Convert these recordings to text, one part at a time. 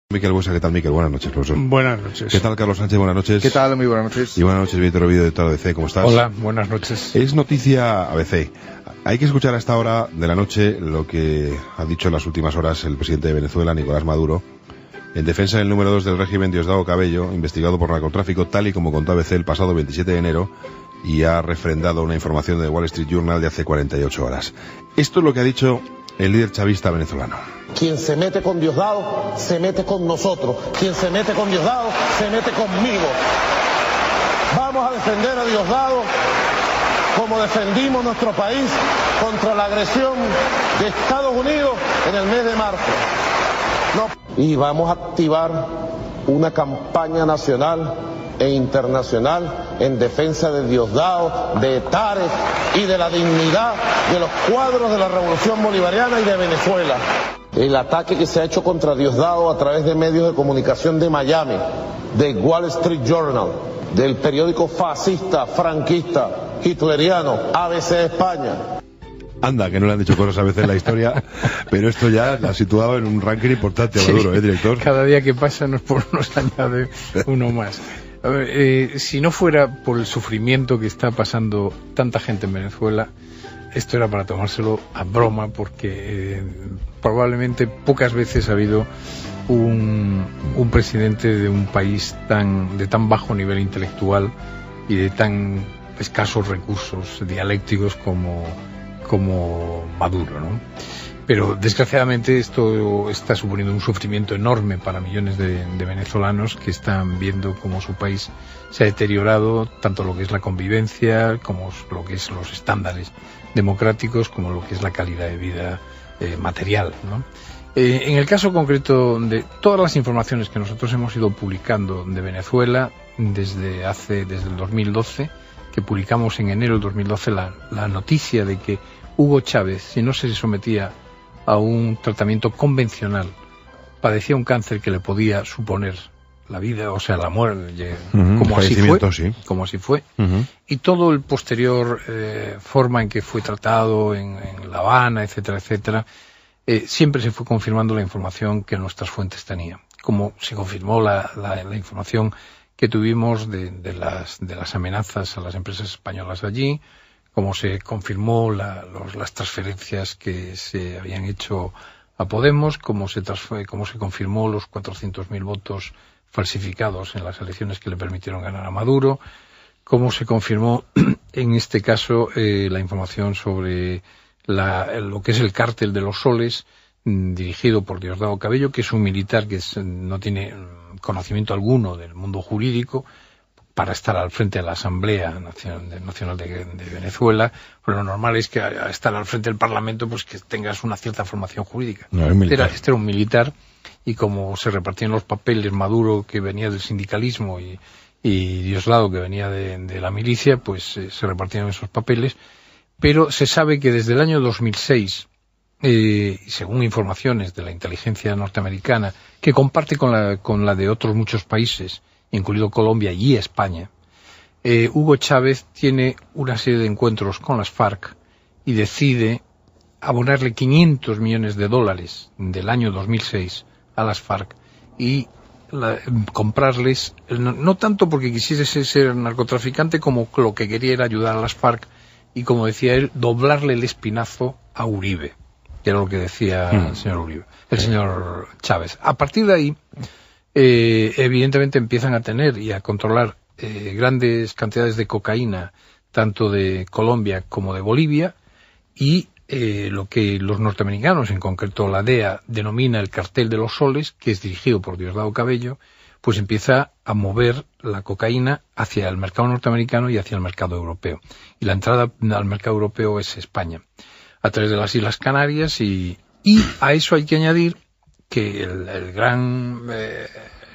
Miquel Buesa, ¿qué tal, Miquel? Buenas noches, profesor. Buenas noches. ¿Qué tal, Carlos Sánchez? Buenas noches. ¿Qué tal? Muy buenas noches. Y buenas noches, Víctor Ovidio, de ABC. ¿Cómo estás? Hola, buenas noches. Es noticia ABC. Hay que escuchar a esta hora de la noche lo que ha dicho en las últimas horas el presidente de Venezuela, Nicolás Maduro, en defensa del número 2 del régimen, Diosdado Cabello, investigado por narcotráfico, tal y como contó ABC el pasado 27 de enero, y ha refrendado una información de Wall Street Journal de hace 48 horas. Esto es lo que ha dicho el líder chavista venezolano. Quien se mete con Diosdado, se mete con nosotros. Quien se mete con Diosdado, se mete conmigo. Vamos a defender a Diosdado como defendimos nuestro país contra la agresión de Estados Unidos en el mes de marzo. Y vamos a activar una campaña nacional e internacional en defensa de Diosdado, de Tarek y de la dignidad de los cuadros de la Revolución Bolivariana y de Venezuela. El ataque que se ha hecho contra Diosdado a través de medios de comunicación de Miami, de Wall Street Journal, del periódico fascista, franquista, hitleriano, ABC España. Anda, que no le han dicho cosas a veces en la historia, pero esto ya la ha situado en un ranking importante a Maduro, director. Cada día que pasa nos añade uno más. A ver, si no fuera por el sufrimiento que está pasando tanta gente en Venezuela, esto era para tomárselo a broma, porque probablemente pocas veces ha habido un presidente de un país de tan bajo nivel intelectual y de tan escasos recursos dialécticos como Maduro, ¿no? Pero desgraciadamente esto está suponiendo un sufrimiento enorme para millones de venezolanos que están viendo cómo su país se ha deteriorado, tanto lo que es la convivencia, como lo que es los estándares democráticos, como lo que es la calidad de vida material, ¿no? En el caso concreto de todas las informaciones que nosotros hemos ido publicando de Venezuela desde el 2012, que publicamos en enero del 2012 la noticia de que Hugo Chávez, si no se sometía a un tratamiento convencional, padecía un cáncer que le podía suponer la vida, o sea, la muerte, como así fue, y todo el posterior forma en que fue tratado en La Habana, etcétera, etcétera, siempre se fue confirmando la información que nuestras fuentes tenían, como se confirmó la información que tuvimos de las amenazas a las empresas españolas allí, como se confirmó las transferencias que se habían hecho a Podemos, como se confirmó los 400.000 votos falsificados en las elecciones que le permitieron ganar a Maduro, como se confirmó en este caso la información sobre lo que es el cártel de los soles, dirigido por Diosdado Cabello, que es un militar que no tiene conocimiento alguno del mundo jurídico, para estar al frente de la Asamblea Nacional de Venezuela. Pero lo normal es que al estar al frente del Parlamento, pues que tengas una cierta formación jurídica. No, este era un militar, y como se repartían los papeles, Maduro, que venía del sindicalismo, y Diosdado, que venía de la milicia, pues se repartían esos papeles. Pero se sabe que desde el año 2006, según informaciones de la inteligencia norteamericana, que comparte con la de otros muchos países, incluido Colombia y España, Hugo Chávez tiene una serie de encuentros con las FARC y decide abonarle $500 millones del año 2006 a las FARC y comprarles, no tanto porque quisiese ser narcotraficante, como lo que quería era ayudar a las FARC y, como decía él, doblarle el espinazo a Uribe, que era lo que decía el señor Chávez. A partir de ahí, evidentemente empiezan a tener y a controlar grandes cantidades de cocaína, tanto de Colombia como de Bolivia, y lo que los norteamericanos, en concreto la DEA, denomina el cartel de los soles, que es dirigido por Diosdado Cabello, pues empieza a mover la cocaína hacia el mercado norteamericano y hacia el mercado europeo. Y la entrada al mercado europeo es España, a través de las Islas Canarias, y a eso hay que añadir que el gran,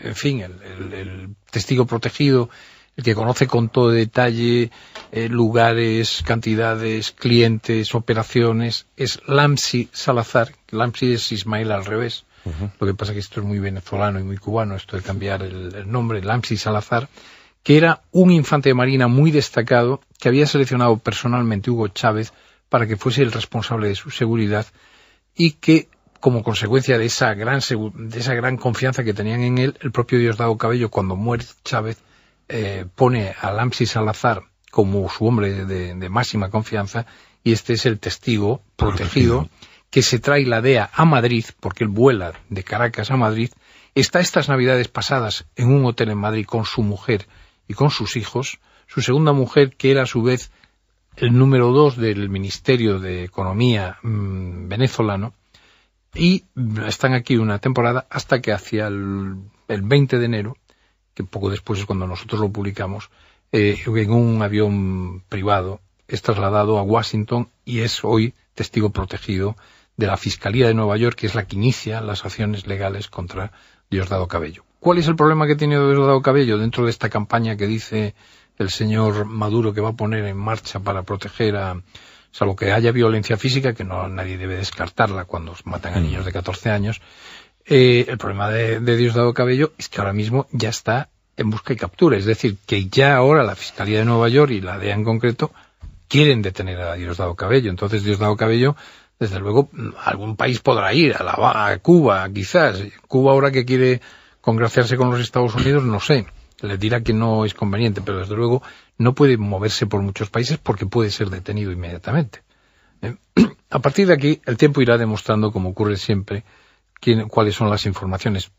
el testigo protegido, el que conoce con todo detalle lugares, cantidades, clientes, operaciones, es Lamsi Salazar. Lamsi es Ismael al revés. Lo que pasa es que esto es muy venezolano y muy cubano, esto de cambiar el nombre. Lamsi Salazar, que era un infante de marina muy destacado, que había seleccionado personalmente Hugo Chávez para que fuese el responsable de su seguridad, y que como consecuencia de esa gran confianza que tenían en él, el propio Diosdado Cabello, cuando muere Chávez, pone a Lamsi Salazar como su hombre de máxima confianza, y este es el testigo protegido que se trae la DEA a Madrid, porque él vuela de Caracas a Madrid, está estas navidades pasadas en un hotel en Madrid con su mujer y con sus hijos, su segunda mujer, que era a su vez el número 2 del Ministerio de Economía venezolano, y están aquí una temporada hasta que hacia el 20 de enero, que poco después es cuando nosotros lo publicamos, en un avión privado es trasladado a Washington y es hoy testigo protegido de la Fiscalía de Nueva York, que es la que inicia las acciones legales contra Diosdado Cabello. ¿Cuál es el problema que tiene Diosdado Cabello dentro de esta campaña que dice el señor Maduro que va a poner en marcha para proteger salvo que haya violencia física, que nadie debe descartarla cuando matan a niños de 14 años? El problema de Diosdado Cabello es que ahora mismo ya está en busca y captura, es decir, que ya ahora la Fiscalía de Nueva York y la DEA en concreto quieren detener a Diosdado Cabello. Entonces Diosdado Cabello, desde luego, a algún país podrá ir, a Cuba quizás. Cuba, ahora que quiere congraciarse con los Estados Unidos, no sé, le dirá que no es conveniente, pero desde luego no puede moverse por muchos países porque puede ser detenido inmediatamente. A partir de aquí, el tiempo irá demostrando, como ocurre siempre, cuáles son las informaciones.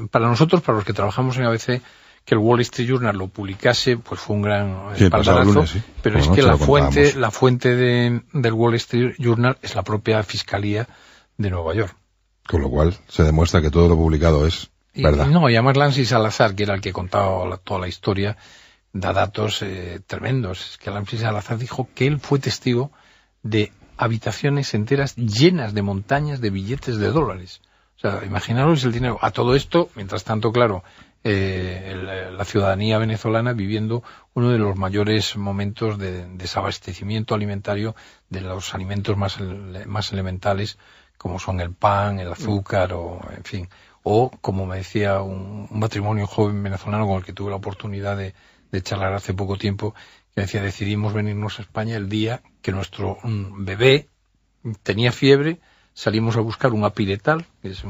Para nosotros, para los que trabajamos en ABC, que el Wall Street Journal lo publicase, pues fue un gran espaldarazo, lunes, sí. Pero es que la fuente del Wall Street Journal es la propia Fiscalía de Nueva York. Con lo cual se demuestra que todo lo publicado es verdad. Y además Lamsi Salazar, que era el que contaba toda la historia, da datos tremendos. Es que Lamsi Salazar dijo que él fue testigo de habitaciones enteras llenas de montañas de billetes de dólares. O sea, imaginaros el dinero. A todo esto, mientras tanto, claro, la ciudadanía venezolana viviendo uno de los mayores momentos de desabastecimiento alimentario de los alimentos más elementales, como son el pan, el azúcar, o en fin, o como me decía un matrimonio joven venezolano con el que tuve la oportunidad de charlar hace poco tiempo, que decía: decidimos venirnos a España el día que nuestro bebé tenía fiebre, salimos a buscar un apiretal, que es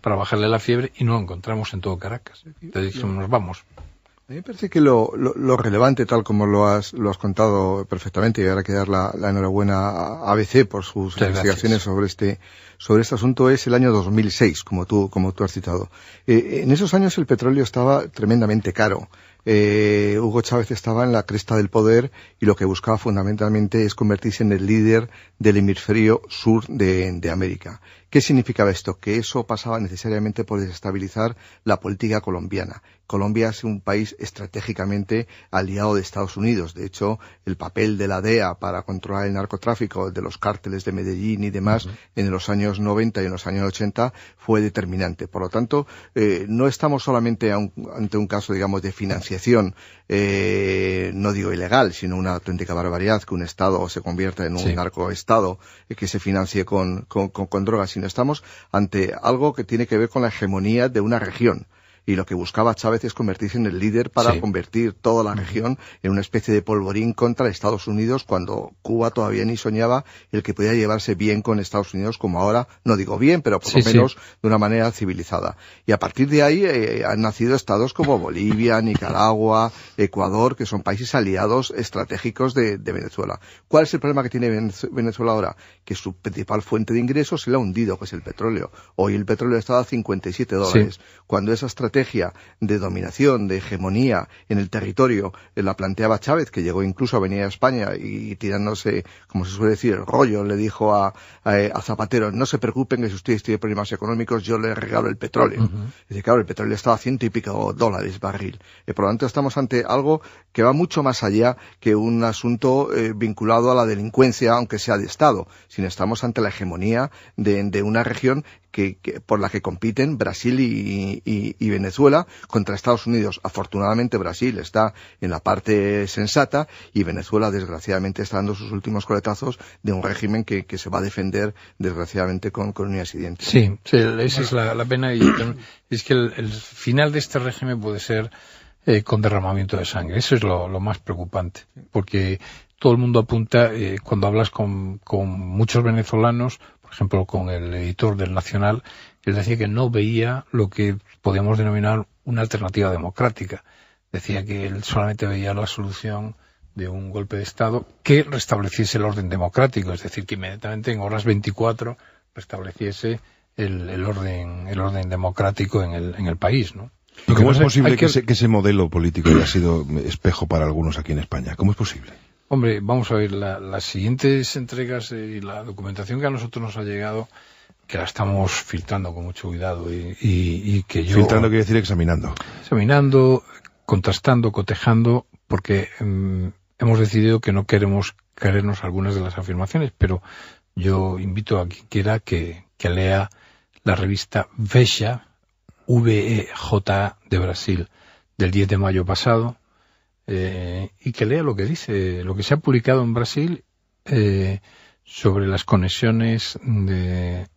para bajarle la fiebre, y no lo encontramos en todo Caracas. Entonces dijimos, nos vamos. A mí me parece que lo relevante, tal como lo has contado perfectamente, y ahora hay que dar la enhorabuena a ABC por sus investigaciones sobre este asunto, es el año 2006, como tú has citado. En esos años el petróleo estaba tremendamente caro. Hugo Chávez estaba en la cresta del poder y lo que buscaba fundamentalmente es convertirse en el líder del hemisferio sur de América. ¿Qué significaba esto? Que eso pasaba necesariamente por desestabilizar la política colombiana. Colombia es un país estratégicamente aliado de Estados Unidos. De hecho, el papel de la DEA para controlar el narcotráfico de los cárteles de Medellín y demás en los años 90 y en los años 80 fue determinante. Por lo tanto, no estamos solamente ante un caso, digamos, de financiación, no digo ilegal, sino una auténtica barbaridad que un Estado se convierta en un narcoestado que se financie con drogas, sino estamos ante algo que tiene que ver con la hegemonía de una región. Y lo que buscaba Chávez es convertirse en el líder para convertir toda la región en una especie de polvorín contra Estados Unidos, cuando Cuba todavía ni soñaba el que podía llevarse bien con Estados Unidos como ahora, no digo bien, pero por lo menos de una manera civilizada. Y a partir de ahí han nacido estados como Bolivia, Nicaragua, Ecuador, que son países aliados estratégicos de Venezuela. ¿Cuál es el problema que tiene Venezuela ahora? Que su principal fuente de ingresos se le ha hundido, que es el petróleo. Hoy el petróleo está a $57, cuando esa estrategia de dominación, de hegemonía en el territorio la planteaba Chávez, que llegó incluso a venir a España y tirándose, como se suele decir, el rollo, le dijo a Zapatero: no se preocupen, que si ustedes tienen problemas económicos yo les regalo el petróleo. Es decir, claro, el petróleo estaba a $100 y pico barril. Por lo tanto, estamos ante algo que va mucho más allá que un asunto vinculado a la delincuencia, aunque sea de Estado, sino estamos ante la hegemonía de una región por la que compiten Brasil y Venezuela contra Estados Unidos. Afortunadamente Brasil está en la parte sensata y Venezuela desgraciadamente está dando sus últimos coletazos de un régimen que se va a defender desgraciadamente con uñas y dientes. Sí, esa es la pena, y es que el final de este régimen puede ser con derramamiento de sangre. Eso es lo más preocupante, porque todo el mundo apunta, cuando hablas con muchos venezolanos, por ejemplo, con el editor del Nacional, él decía que no veía lo que podíamos denominar una alternativa democrática. Decía que él solamente veía la solución de un golpe de Estado que restableciese el orden democrático, es decir, que inmediatamente en horas 24 restableciese el orden democrático en el país, ¿no? ¿Y cómo es posible que ese modelo político haya sido espejo para algunos aquí en España? ¿Cómo es posible? Hombre, vamos a ver, las siguientes entregas y la documentación que a nosotros nos ha llegado, que la estamos filtrando con mucho cuidado y que yo... Filtrando quiere decir examinando. Examinando, contrastando, cotejando, porque hemos decidido que no queremos creernos algunas de las afirmaciones, pero yo invito a quien quiera que lea la revista Veja, VEJA de Brasil, del 10 de mayo pasado, y que lea lo que dice, lo que se ha publicado en Brasil sobre las conexiones de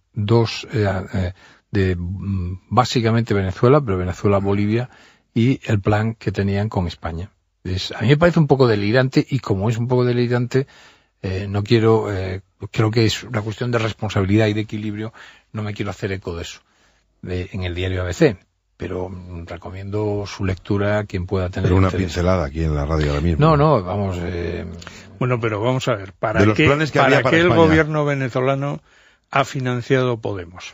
básicamente Venezuela, pero Venezuela-Bolivia, y el plan que tenían con España. A mí me parece un poco delirante, y como es un poco delirante, no quiero, creo que es una cuestión de responsabilidad y de equilibrio, no me quiero hacer eco de eso en el diario ABC. Pero recomiendo su lectura a quien pueda tener una interés. Pincelada aquí en la radio ahora mismo. No, vamos... Bueno, pero vamos a ver, ¿para qué el gobierno venezolano ha financiado Podemos?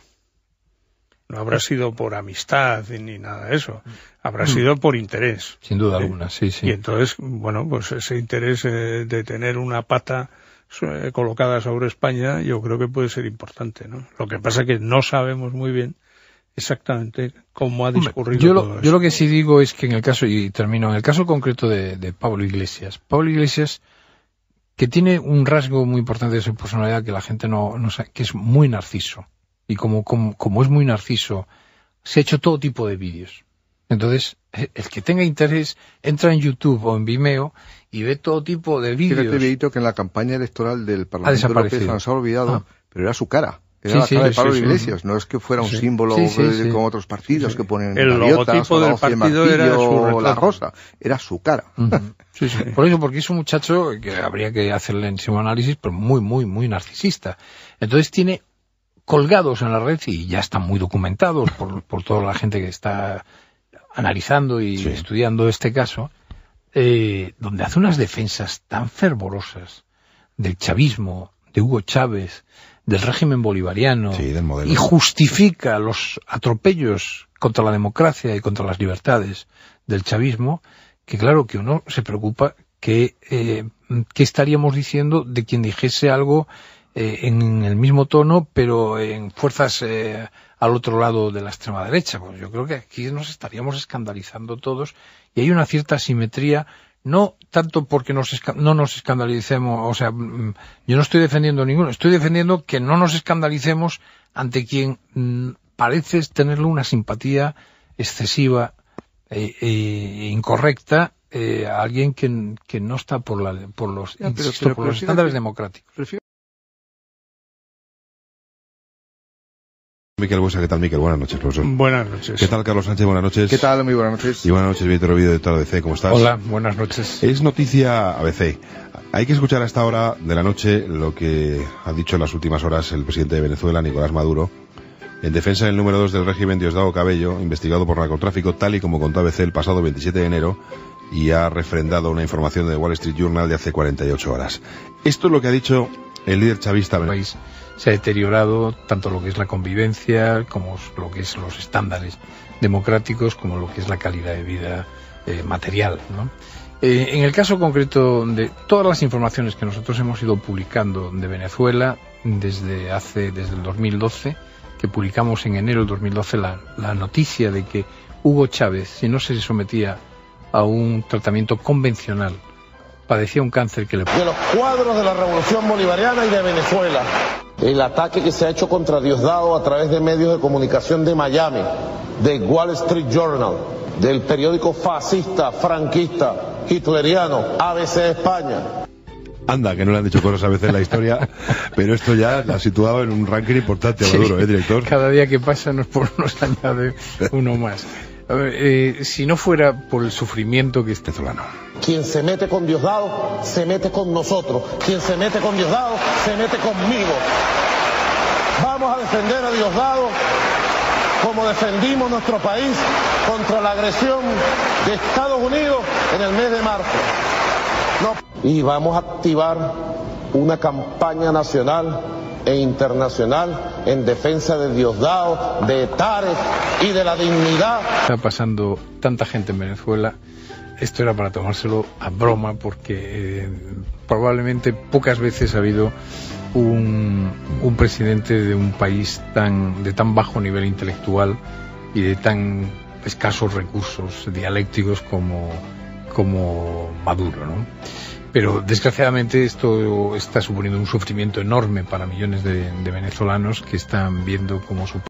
No habrá sido por amistad ni nada de eso, habrá sido por interés. Sin duda alguna, sí. Y entonces, bueno, pues ese interés de tener una pata colocada sobre España, yo creo que puede ser importante, ¿no? Lo que pasa es que no sabemos muy bien exactamente cómo ha discurrido todo eso. Yo lo que sí digo es que en el caso, y termino, en el caso concreto de Pablo Iglesias, que tiene un rasgo muy importante de su personalidad que la gente no sabe, que es muy narciso. Y como es muy narciso, se ha hecho todo tipo de vídeos. Entonces, el que tenga interés, entra en YouTube o en Vimeo y ve todo tipo de vídeos. Fíjate, Benito, que en la campaña electoral del Parlamento Europeo se nos ha olvidado, pero era su cara. Era la cara de Pablo Iglesias, no es que fuera un símbolo como otros partidos que ponen el logotipo del partido era la rosa, era su cara. Por eso, porque es un muchacho que habría que hacerle en su análisis, pero muy, muy, muy narcisista. Entonces tiene colgados en la red, y ya están muy documentados por toda la gente que está analizando y estudiando este caso, donde hace unas defensas tan fervorosas del chavismo, de Hugo Chávez, del régimen bolivariano, del modelo, y justifica los atropellos contra la democracia y contra las libertades del chavismo, que claro que uno se preocupa qué estaríamos diciendo de quien dijese algo en el mismo tono, pero en fuerzas al otro lado de la extrema derecha. Pues yo creo que aquí nos estaríamos escandalizando todos, y hay una cierta asimetría. No tanto porque no nos escandalicemos, o sea, yo no estoy defendiendo ninguno, estoy defendiendo que no nos escandalicemos ante quien parece tenerle una simpatía excesiva e incorrecta a alguien que no está por los estándares democráticos. Miquel Buesa, ¿qué tal, Miquel? Buenas noches, profesor. Buenas noches. ¿Qué tal, Carlos Sánchez? Buenas noches. ¿Qué tal? Muy buenas noches. Y buenas noches, Víctor Oviedo, de Toro ABC. ¿Cómo estás? Hola, buenas noches. Es noticia ABC. Hay que escuchar a esta hora de la noche lo que ha dicho en las últimas horas el presidente de Venezuela, Nicolás Maduro, en defensa del número 2 del régimen Diosdado Cabello, investigado por narcotráfico, tal y como contó ABC el pasado 27 de enero, y ha refrendado una información de Wall Street Journal de hace 48 horas. Esto es lo que ha dicho el líder chavista venezolano. Se ha deteriorado tanto lo que es la convivencia, como lo que es los estándares democráticos, como lo que es la calidad de vida material, ¿no? En el caso concreto de todas las informaciones que nosotros hemos ido publicando de Venezuela desde el 2012, que publicamos en enero del 2012 la noticia de que Hugo Chávez, si no se sometía a un tratamiento convencional, padecía un cáncer que le... De los cuadros de la Revolución Bolivariana y de Venezuela. El ataque que se ha hecho contra Diosdado a través de medios de comunicación de Miami, de Wall Street Journal, del periódico fascista, franquista, hitleriano, ABC España. Anda, que no le han dicho cosas a veces en la historia, pero esto ya la ha situado en un ranking importante, Maduro, director. Cada día que pasa nos añade uno más. A ver, si no fuera por el sufrimiento que está venezolano. Quien se mete con Diosdado, se mete con nosotros. Quien se mete con Diosdado, se mete conmigo. Vamos a defender a Diosdado como defendimos nuestro país contra la agresión de Estados Unidos en el mes de marzo. Y vamos a activar una campaña nacional e internacional en defensa de Diosdado, de Tarek y de la dignidad. Está pasando tanta gente en Venezuela, esto era para tomárselo a broma, porque probablemente pocas veces ha habido un presidente de un país de tan bajo nivel intelectual y de tan escasos recursos dialécticos como Maduro, ¿no? Pero desgraciadamente esto está suponiendo un sufrimiento enorme para millones de venezolanos que están viendo cómo su